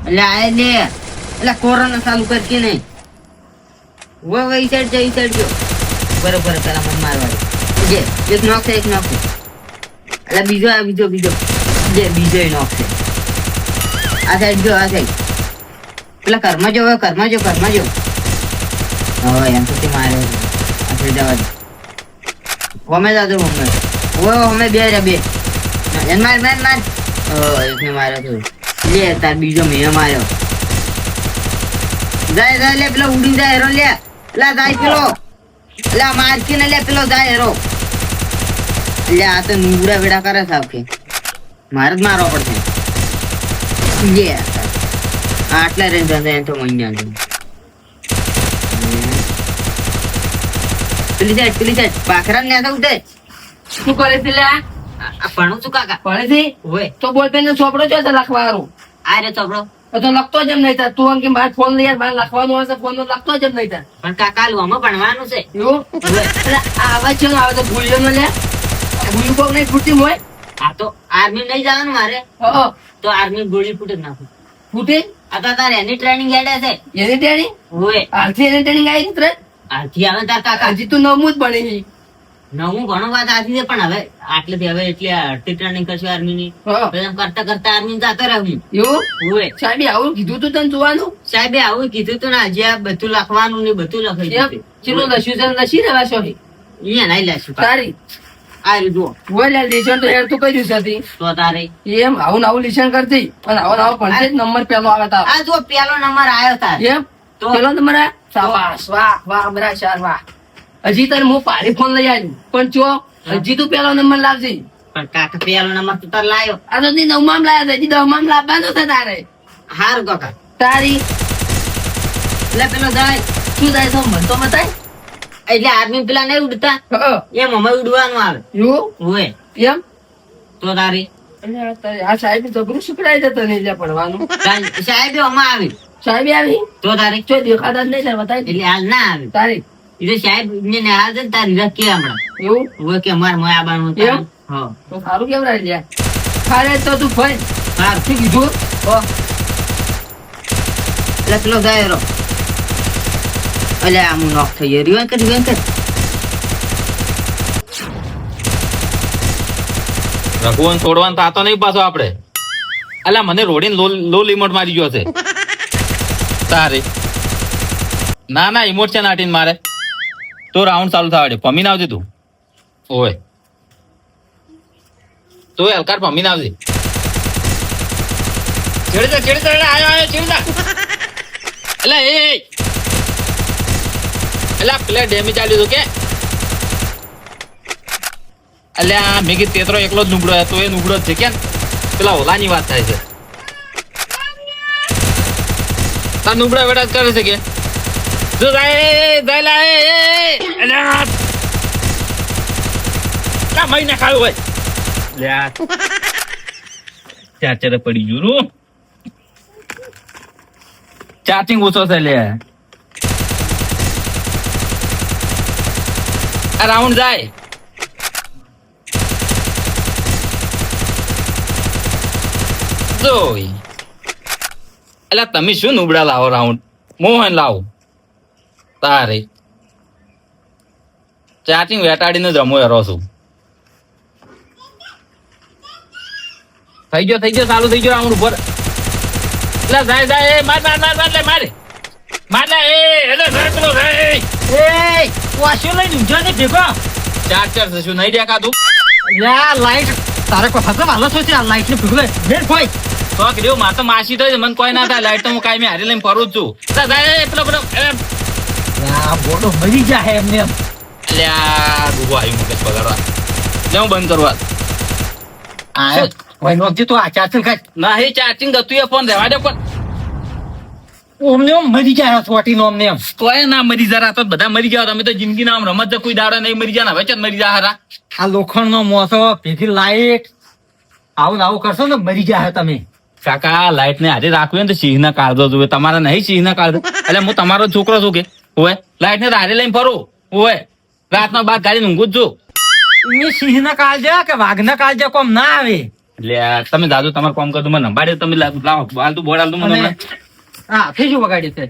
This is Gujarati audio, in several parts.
એટલે આ લે એટલે કોરોના ચાલુ કરતી નહીં વો ઈ સાઈડ જો બરોબર પેલા મને મારવા જે એક નોક છે એટલે બીજો જે બીજો નોક છે આ સાઈડ જો પેલા ઘરમાં જો હવે એમ તો મારે આ સાઈડ જવા દે હોમે જાતો હોમે બે એન માર એકને માર્યો તો લે તાર બીજો મેં માર્યો જાય લે પેલો ઉડી જાય હેરો લે જાય પેલો લે મારકી ને લે પેલો જાય હેરો લે આ તો નુગડા વેડા કરે સાહેબ કે મારે જ મારવા પડશે લે આટલા રેન્જ અંદર તો મહિના પેલી સાઈડ પાખરા ને ઉઠે શું કરે છે લે ભણું છું કાકા ભણે છે હોય તો બોલ પેન ચોપડો છે લખવાનું આ રે ચોપડો તો લખતો જ એમ નહીં થાય તું કે મારે ફોન લઈ મારે લખવાનું હશે ફોન લખતો જ એમ નહીં થાય પણ કાકા આમાં ભણવાનું છે એવું આવા છે આવે તો ભૂલ્યો ને લે ભૂલ્યું કોક નહીં ફૂટી હોય આ તો આર્મી નહીં જવાનું મારે તો આર્મી ગોળી ફૂટે નાખું ફૂટે આ તો તારે એની ટ્રેનિંગ હેડે છે એની ટ્રેનિંગ હોય આરથી એની ટ્રેનિંગ આવી છે આરથી આવે તાર કાકા હજી તું નવમું જ ભણે છે નવું ઘણું વાત આથી છે પણ હવે આટલેથી હવે એટલે આરતી ટ્રેનિંગ કરશું આર્મી ની કરતા આર્મી જતો રહું એવું હોય સાહેબે આવું કીધું તું તને જોવાનું સાહેબે આવું કીધું તું ને આજે આ બધું લખવાનું ને બધું લખાઈ ચેલો લસ્યું છે લસી રહેવા છો અહીંયા નહીં લેશું તારી આ રીતો બોલ લેશન તો હેર તું કર્યું છે તો તારે એમ આવું લેશન કરતી પણ આવું ભણશે નંબર પેલો આવે તારો આ જો પેલો નંબર આવ્યો તાર એમ તો પેલો નંબર આ શાબાશ વાહ અમરા શાર વાહ હજી તારે હું પાડી ફોન લઈ આવ્યું પણ જો હજી તું પેલો નંબર લાવજે પણ કાકા પેલો નંબર તું તાર લાયો આ તો ની નવમામ લાયા હજી દસમામ લાવવાનો છે તારે હારું કાકા તારી લે પેલો જાય શું જાય તો મન તો બતાય એટલે આદમી પેલા નહીં ઉડતા એમ અમે ઉડવાનું આવે એવું હોય એમ તો તારી આ સાહેબ જબરું શીખડાઈ જતો નહીં લે પડવાનું સાહેબ આમાં આવી સાહેબ આવી તો તારી ચો દેખાતા જ નહીં બતાય એટલે હાલ ના આવે તારી એટલે સાહેબ ને હાલ છે તારી રખ કે હમણાં એવું હોય કે અમાર મોય આબાનું હા તો સારું કેમ રહી લે ખારે તો તું ફઈ હા શું કીધું એટલે પેલો જાય રો એટલે આમ નોક થઈ ગયો રિવાન કર રઘુવન છોડવાનું થતો નહીં પાછો આપડે અલ્યા મને રોડીને લો લિમોટ મારી ગયો છે તારે ના ઇમોટ છે નાટીને મારે તો રાઉન્ડ ચાલુ થવા દે પમીને આવજે તું ઓય તો હલકાર પમીને આવજે છેડે આયો છેડે એટલે એટલે પેલા ડેમેજ આલ્યું હતું કે અલ્યા મેં કીધું તેતરો એકલો જ નુગડો તો એ નુગડો જ છે કે પેલા ઓલાની વાત થાય છે તાર નુગડા વેડા કરે છે કે જો જાય મહિના ખાયું હોય લ્યા ચાર્જર પડી ગયું ચાર્જિંગ ઓછો છે લે આ રાઉન્ડ જાય જોઈ એટલે તમે શું નુબડા લાવો રાઉન્ડ મોહન લાવો તારે ચાર્જિંગ વેટાડીને જ રમો હેરો છું થઈ ગયો ચાલુ થઈ ગયો રાઉન્ડ ઉપર એટલે જાય માર લે એટલે પેલો વાસ્યો લઈને ઊંઝા ને ભેગો ચાર્જર છે શું નહીં દેખાતું લાઈટ તારે કોઈ હશે હાલો છો આ લાઈટ ને ભેગો બેન કોઈ તો કીધું મારે તો માસી તો મને કોઈ ના થાય લાઈટ તો હું કાંઈ હારી લઈને ફરું જ છું પેલો બોડો મરી જાય એમને એમ એટલે આ ડૂબો આવ્યું મુકેશ બગાડવા લે હું બંધ કરવા કોઈ નોકજી તો આ ચાર્જિંગ ખાય ના હે ચાર્જિંગ હતું એ ફોન રહેવા દે પણ ઓમને મરી જાય છોટી નો અમને એમ તોય ના મરી જરા તો બધા મરી ગયા તમે તો જિંદગી ના રમત કોઈ દાડા નહીં મરી જાય ને હવે ચત મરી જાય હારા આ લોખંડ નો મોસો ભેગી લાઈટ આવું કરશો ને મરી જાય તમે કાકા લાઈટ ને આજે રાખવું ને તો સિંહ ના કાળજો જોવે તમારે નહીં સિંહ ના કાળજો એટલે હું તમારો છોકરો છું કે હોય લાઈટ ને હારે લઈને ફરું હોય રાતના બાદ ગાડી ઊંઘું જ છું સિંહ ના કાળજે કે વાઘ ના કાળજે કોમ ના આવે એટલે આ તમે દાદુ તમારું કામ કરતું મને નંબાડ્યો તમે લાવો હાલતું બોર્ડ હાલતું મને અને હમણાં. હા થઈ શું વગાડ્યું છે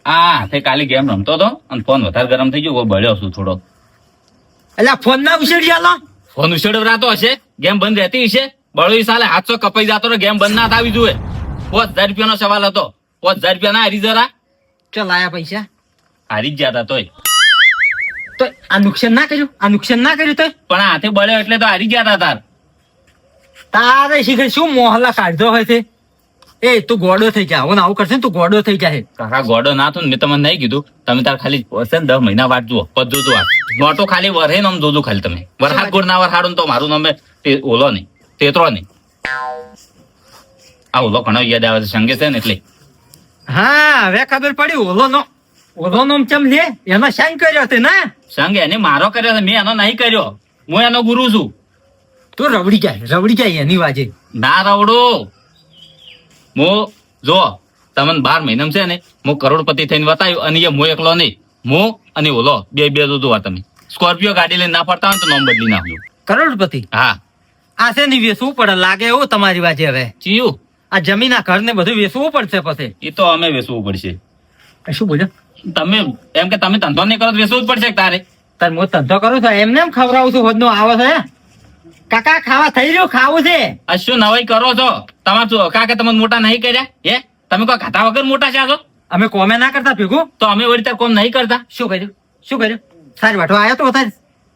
હા તે કાલે ગેમ રમતો હતો અને ફોન વધારે ગરમ થઈ ગયો બળ્યો છું થોડો. એટલે ફોન ના ઉછેડી આલો ફોન ઉછેડવરાતો હશે ગેમ બંધ રહેતી હશે બળો સાલે હાથસો કપાઈ જતો રહ્યો ગેમ બંધ ના થવી જોઈએ. 5000 રૂપિયાનો સવાલ હતો 5000 રૂપિયા ના હારી જરા ચાલ આયા પૈસા હારી જ જતા તોય તો આ નુકસાન ના કર્યું તો પણ આ હાથે બળ્યો એટલે તો હારી ગયા તા તાર. તારે શીખર શું મોહલ્લા કાઢતો હોય છે એ તું ગોડો થઈ જા આવું ને આવું કરશે ને તું ગોડો થઈ જાય કાકા ગોડો ના થયું ને મેં તમને નહીં કીધું તમે તાર ખાલી હશે ને 10 મહિના વાટ જુઓ પદ જોતું આ નોટો ખાલી વરહે નામ જોજો ખાલી તમે વરહાદ ગોળ ના વરહાડો ને તો મારું નામ ઓલો નહીં તેતરો નહીં. આ ઓલો ઘણો યાદ આવે છે સંગે છે ને એટલે હા હવે ખબર પડી ઓલો નો ચમ લે એનો સાઈન કર્યો તે ના સંગ એને મારો કર્યો છે મેં એનો નહીં કર્યો હું એનો ગુરુ છું. તું રવડી જાય એની વાજે ના રવડો હું જો તમને 12 મહિનામાં છે ને હું કરોડપતિ થઈને બતાવ્યું અને એ હું એકલો નહીં હું અને ઓલો બે જોવા તમે સ્કોર્પિયો ગાડી લઈને ના ફરતા હોય તો નામ બદલી નાખજો. કરોડપતિ હા આ છે ને વેચવું પડે લાગે એવું તમારી વાજે હવે ચિયું આ જમીન આ ઘર ને બધું વેચવું પડશે પછી એ તો અમે વેચવું પડશે. શું બોલ્યો તમે એમ કે તમે ધંધો નહીં કરો તો વેચવું જ પડશે તારે. તાર હું ધંધો કરું છું એમને એમ ખવડાવું છું હોદનો આવે છે કાકા ખાવા થઈ રહ્યું ખાવું છે આ શું નવાઈ કરો છો તમારે કાકે તમે મોટા નહીં કર્યા હે તમે કોઈ ખાતા વગર મોટા છો અમે કોમે ના કરતા ભેગું તો અમે વળી તાર કોમ નહીં કરતા. શું કર્યું સારી વાટવા આવ્યો તો તાર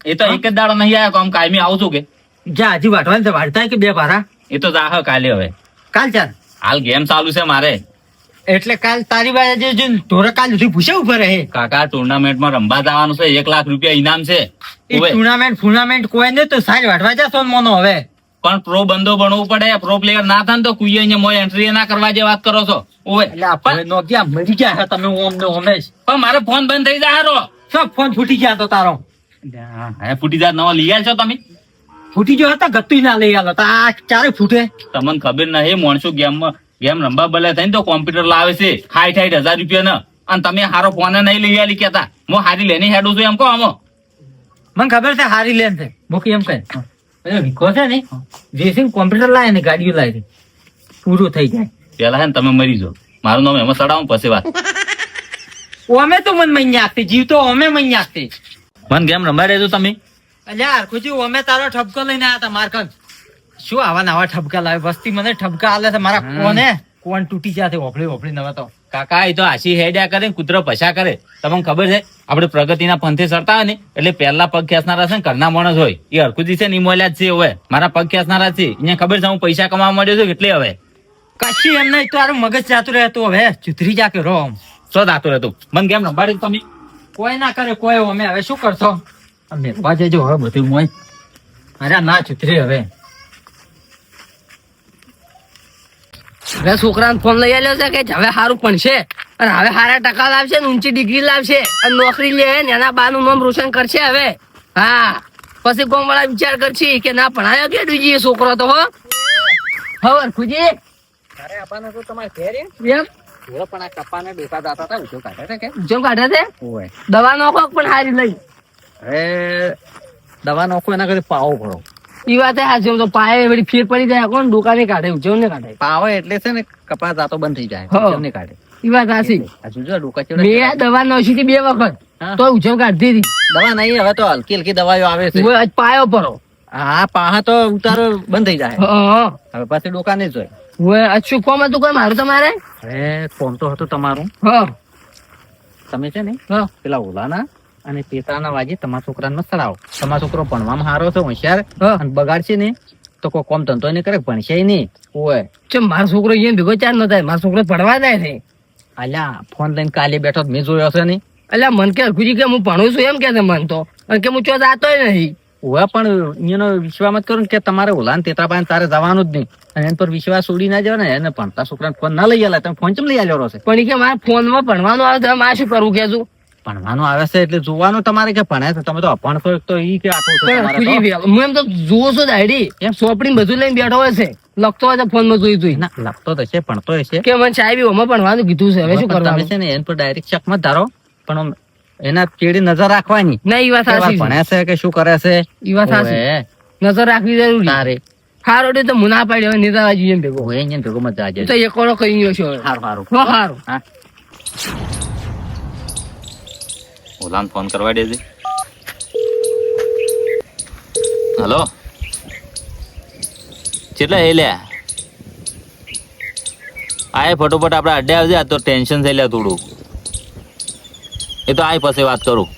એ તો એક જ દાડો નહીં આવ્યો આમ કાયમી આવું છું કે જા હજી વાટવાની છે વાટતા કે બે ભારા એ તો જાહ કાલે હવે કાલ ચાલ હાલ ગેમ ચાલુ છે મારે. એટલે કાલ તારી બાજુ જે ઢોરે કાલ સુધી ભૂસે ઉભા રહે કાકા ટુર્નામેન્ટમાં રમવા જવાનું છે 1 લાખ રૂપિયા ઇનામ છે. એ ટુર્નામેન્ટ કોઈ નહીં તો સારી વાટવા જા સોન મોનો હવે પણ પ્રો બંદો બનવું પડે પ્રો પ્લેયર ના થાય ને તો કુઈએ અહીંયા મોય એન્ટ્રી ના કરવા જે વાત કરો છો ઓવે એટલે આપણે નોકિયા મરી ગયા હે તમે ઓમ ને ઓમે જ પણ મારે ફોન બંધ થઈ જાય હારો. સબ ફોન ફૂટી ગયા તો તારો હે ફૂટી જાય નવો લઈ આવ્યા છો તમે ફૂટી ગયો હતા ગત્તુ ના લઈ આલો તો આ ચારે ફૂટે તમને ખબર નહીં માણસો ગેમ રમવા ભલે થઈને તો કોમ્પ્યુટર લાવે છે 60,000 રૂપિયા ને અને તમે હારો ફોન નહીં લઈ આલી કેતા હું હારી લઈને હેડું છું એમ કહો આમાં. મને ખબર છે હારી લેન છે મૂકી એમ કહે વિકો છે ને રેસિંગ કોમ્પ્યુટર લાવે ને ગાડીઓ લાવે પૂરું થઈ જાય પેલા હે ને તમે મરી જાઓ મારું નામ એમાં સડાવું પછી વાત. અમે તો મન મહિને આપતી જીવ તો અમે મહિને આપતી મને ગેમ રમવા રહેજો તમે. અલ્યા ખુજી અમે તારો ઠપકો લઈને આયા તા મારકન શું આવા નવા ઠપકા લાવે વસ્તી મને ઠપકા આલે છે મારા કોણ તૂટી જાય ઓફળી નવા તો કાકા એ તો આશી હેડ્યા કરે ને કૂતરો પછા કરે તમને ખબર છે આપણે પ્રગતિના પંથે સરતા હોય ને એટલે પહેલા પગ ખેંચનારા છે ને ઘરના માણસ હોય એ હરખુજી છે ને મોલ્યા જ છે હવે મારા પગ ખેંચનારા છે એને ખબર છે હું પૈસા કમાવા માંડ્યો છું એટલે હવે કશી એમ નહીં તારું મગજ જાતું રહે તો હવે ચુતરી જા કે રોમ શું દાતો રહેતું મને કેમ રંભાડી તમે કોઈ ના કરે કોઈ અમે હવે શું કરશો અમે જજો હવે બધું મોય અરે ના ચુતરી હવે છોકરાને ફોન લઈ આવ્યો છે કે હવે સારું ભણશે અને હવે સારા ટકા લાવશે ને ઊંચી ડિગ્રી લાવશે અને નોકરી લે ને એના બાનું નામ રોશન કરશે હવે હા પછી કોમ વાળા વિચાર કરશે કે ના ભણાયો કે બીજી છોકરો તો હો ખુજી અરે અપાને તો તમારે ઘેર એમ પણ આ કપાને ડોકા દાતા હતા ઉજો કાઢે છે કે જો કાઢે છે ઓય દવા નોખો પણ સારી લઈ અરે દવા નોખો એના કરતા પાવો ભરો ઈ વાત હાજર તો પાયે વળી ફેર પડી જાય કોણ દુકાને કાઢે ઉજવ ને કાઢે પાવો એટલે છે ને કપાસ જાતો બંધ થઈ જાય હા. ઉજવને કાઢે ઈ વાત હાસી હજુ જો ડોકા મેં દવા નોશી હતી 2 વખત હા. તો ઉજવ કાઢી દીધી દવા નહીં હવે તો હલકી હલકી દવાઓ આવે છે હું આજ પાયો પરો હા પાહા તો ઉતારો બંધ થઈ જાય હા હવે પાછી ડોકા નહીં જોય હું આજ શું કોમ હતું કોઈ મારું તમારે અરે કોમ તો હતું તમારું હા તમે છે ને હા પેલા ઓલાના અને પેતાના વાજે તમારા છોકરાને મત ચડાવો તમારો છોકરો ભણવામાં સારો છે હોશિયાર હા. અને બગાડશે ને તો કોઈ કોમ ધંધો નહીં કરે ભણશે નહીં ઓય ચમ મારો છોકરો અહીંયા ભેગો ચાર ન થાય મારો છોકરો પડવા જાય છે અલ્યા ફોન લઈને કાલે બેઠો મેં જોયો હશે નહીં એટલે મન કે હરખુજી કે હું ભણું છું એમ કે છે મન તો અને કે હું ચો જાતોય નહીં ઓય પણ એનો વિશ્વાસ મત કરો ને કે તમારે ઓલા ને તેતા પાસે તારે જવાનું જ નહીં અને એના પર વિશ્વાસ ઉડી ના જાય ને એને ભણતા છોકરાને ફોન ના લઈ આલે તમે ફોન ચમ લઈ આલ્યો છે પણ ઈ કે મારા ફોનમાં ભણવાનું આવે તો મારે શું કરવું કે છું ભણવાનું આવે છે એટલે જોવાનું તમારે કે ભણે છે તમે તો અભણ છો તો ઈ કે આખું છે તમારે તો. હરખુજી હું એમ તો જુઓ છું દાડી એમ સોપડી બધું લઈને બેઠો હોય છે લખતો હોય તો ફોનમાં જોઈ ના લખતો તો છે ભણતો હશે કે મને સાહેબ ઓમાં ભણવાનું કીધું છે હવે શું પણ તમે કરવાનું છે ને એના પર ડાયરેક્ટ શક મત ધારો પણ આમ એના ચેડી નજર રાખવાની ના ઈ વાત કેવા સાચી છે ભણે છે કે શું કરે છે ઈ વાત સાચી ઓવે, નજર રાખવી જરૂરી તારે હારો ડે તો મુના પાડ્યો નિરાવા જોઈએ ભેગો હોય અહીંયા ભેગો મત જાજે તો એકોડો કરી ગયો છો હારું હારું હો હારું હા ઓલાને ફોન કરવા દેજે હલો કેટલા એ લે આય ફટોફટ આપણે અડ્ડે આવજે આ તો ટેન્શન થઈ લે થોડું એ તો આય પછી વાત કરું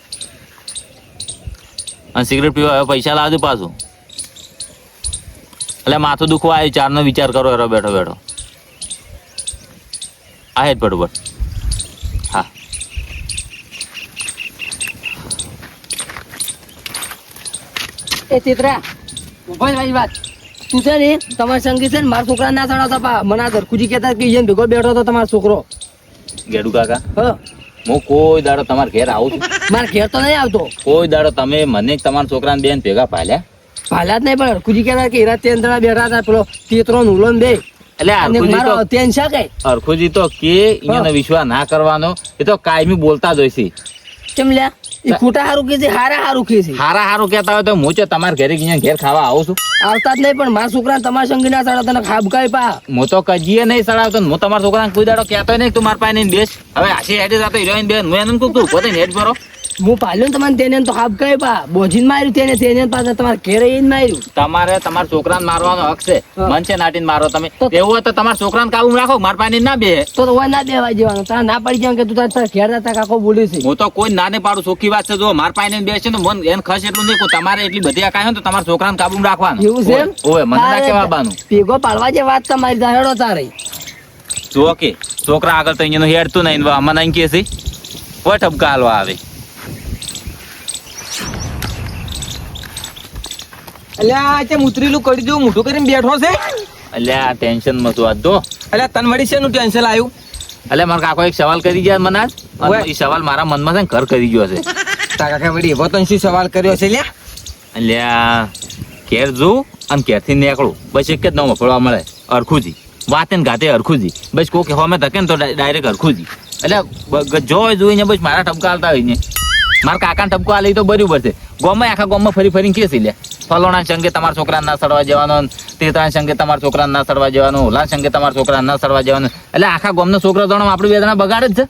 અને સિગરેટ પીવા હવે પૈસા લાવજો પાછું એટલે માથું દુખવા આવ્યું ચારનો વિચાર કરો એરો બેઠો બેઠો આય જ ફટોફટ હા એ ચિત્રા ઉભો જ વાત તું છે ને તમારા સંગીત છે ને મારા છોકરા ના ચડાવતા પા મને ધરખુજી કહેતા કે જેમ ભેગો બેઠો તો તમારો છોકરો ગેડુ કાકા હ હું કોઈ દાડો તમારા ઘેર આવું છું મારા ઘેર તો નહીં આવતો કોઈ દાડો તમે મને તમારા છોકરાને બેન ભેગા પાલ્યા ભાલા જ નહીં પણ હરખુજી કહેતા કે હીરા તેન જણા બેઠા હતા પેલો તેતરો નુલો ને બે એટલે અને હરખુજી મારો તો તેન છે કે હરખુજી તો કે એને વિશ્વાસ ના કરવાનો એ તો કાયમી બોલતા જ હોય છે કેમ લ્યા એ ખોટા હારું કે છે હારા હારું કે છે હારા હારું કહેતા હોય તો હું છે તમારા ઘરે અહીંયા ઘેર ખાવા આવું છું આવતા જ નહીં પણ મારા છોકરા તમારા સંગી ના ચડાવતા તને ખાબકાય પા હું તો કજીએ નહીં સડાવતો ને હું તમારા છોકરાને કોઈ દાડો કહેતો નહીં તું મારા પાસે નહીં બેસ હવે આશી હેડે જતો હિરોઈન બેન હું એને કહું તું પોતે હેડ ભરો હું પાલ્યો ને તમારે તેને તો ખાબકાય પા બોજીને માર્યું તેને પાસે તમારે ઘેરે એને માર્યું તમારે તમારા છોકરાને મારવાનો હક છે હા. મન છે નાટીને મારો તમે તો- એવું હોય તો તમારા છોકરાને કાબુ રાખો મારા પાસે ના બે તો ઓય ના દેવા જવાનું તારે ના પડી જાય કે તું તારા ઘેર જતા કાકો બોલ્યું છે હું તો કોઈ નાને પાડું ચોખ્ખી વાત છે જો મારા પાસે બે છે ને મન એને ખસ એટલું નહીં તમારે એટલી બધી આકાય હોય ને તો તમારા છોકરાને કાબુ રાખવાનું એવું છે એમ? ઓય મને ના તારે કહેવા બાનું ભેગો પાડવા જે વાત તમારી જાહેડો તારે જો કે છોકરા આગળ તો અહીંયાનું હેડતું નહીં ને અમને અહીં કે છે કોઈ ઠપકા હાલવા આવે અલ્યા આ ઉતરેલું કરી દઉં મોઢું કરીને બેઠો છે એટલે આ ટેન્શન માં તું આજ તો અલ્યા તન વળી શેનું ટેન્શન આવ્યું એટલે મારા કાકો એક સવાલ કરી ગયા મને આજ અને ઓય. એ સવાલ મારા મનમાં છે ને ઘર કરી ગયો છે તારા કાકા વળી એવો તને શું સવાલ કર્યો છે લ્યા એટલે આ ઘેર જોઉં અને ઘેરથી નીકળું બસ એક જ ન મફળવા મળે અરખુજી વાતે ને ગાતે અરખુજી બસ કોક હોમે ધકે ને તો ડાયરેક્ટ અરખુજી એટલે જોઈ જોઈને બસ મારા ઠપકા હાલતા હોય ને મારા કાકાને ઠપકો હાલી તો બરાબર છે ગોમાં આખા ગોમાં ફરી ફરીને કે છે લે ફલોણા સંગે તમારા છોકરાને ના સડવા જવાનો તેતરા સંગે તમારા છોકરાને ના સડવા જવાનું ઓલા સંગે તમારા છોકરાને ના સડવા જવાનું એટલે આખા ગોમનો છોકરો જણો આપણે બે જણા બગાડે જ છે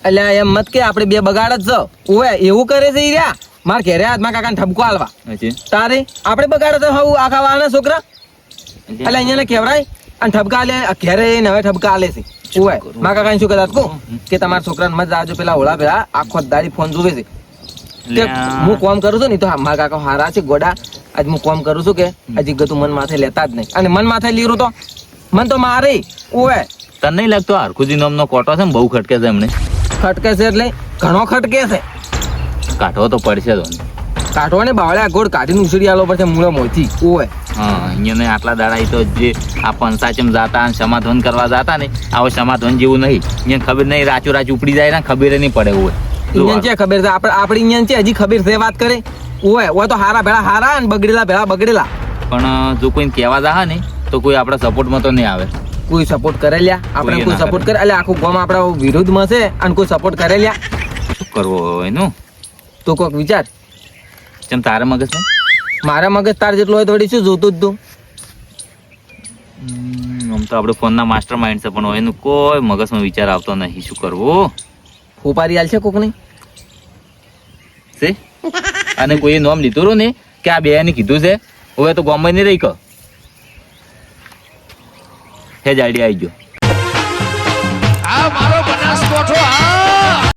અલ્યા એમ મત કે આપણે બે બગાડ જ છો ઓવે એવું કરે છે ઈ રહ્યા માર ઘેરે હાથમાં કાકાને ઠપકો હાલવા તારે આપણે બગાડે તો હવું આખા વાળના છોકરા એટલે અહીંયા કેવરાય અને ઠપકા આલે ઘેરે એને હવે ઠપકા આલે છે ઓવે મારા કાકાને શું કહેતા કહું કે તમારા છોકરાને મત જાજો પેલા ઓળા પેલા આખો દાડી ફોન જોવે છે કે હું કોમ કરું છું ને તો મારા કાકા હારા છે ગોડા આજ હું કોમ કરું છું કે હજી ગતું મન માથે લેતા જ નહીં અને મન માથે લીરું તો મન તો મારે ઓવે તને નહીં લાગતો હરખુજી નામનો કોટો છે ને બહુ ખટકે છે એમને ખટકે છે એટલે ઘણો ખટકે છે કાઢવો તો પડશે તો કાઢવાને બાવળ્યા ગોળ કાઢીને ઉછળી આલો પડશે મૂળે મોથી ઓવે હા અહીંયા આટલા દાડા ઈ તો જે આ પંચાચમ જાતા અને સમાધાન કરવા જાતા ને આવો સમાધાન જેવું નહીં અહીંયા ખબર નહીં રાચો રાચ ઉપડી જાય ને ખબર નહીં પડે હોય ઇન્ડિયન છે ખબર છે આપણે ઇન્ડિયન છે હજી ખબર છે વાત કરે ઓય ઓય તો હારા ભેળા હારા અને બગડેલા ભેળા બગડેલા પણ જો કોઈ કહેવા જા ને તો કોઈ આપણા સપોર્ટમાં તો નહીં આવે કોઈ સપોર્ટ કરે લ્યા આપણે કોઈ કોઈ ના સપોર્ટ કરે. કરે એટલે આખું ગામ આપણા વિરોધમાં છે અને કોઈ સપોર્ટ કરે લ્યા શું કરવો એનું તો કોક વિચાર જેમ તારે મગજ ને મારા મગજ તાર જેટલો હોય તો વળી શું જોતું જ તું આમ તો આપણે ફોનના માસ્ટર માઇન્ડ છે પણ એનું કોઈ મગજમાં વિચાર આવતો નહીં શું કરવું ફોપારી હાલ છે કોક નહીં છે અને કોઈ નોમ લીધું રહ્યું ને કે આ બે કીધું છે હવે તો ગમે નહીં રહી કહો હે જ આઈડિયા આવી ગયો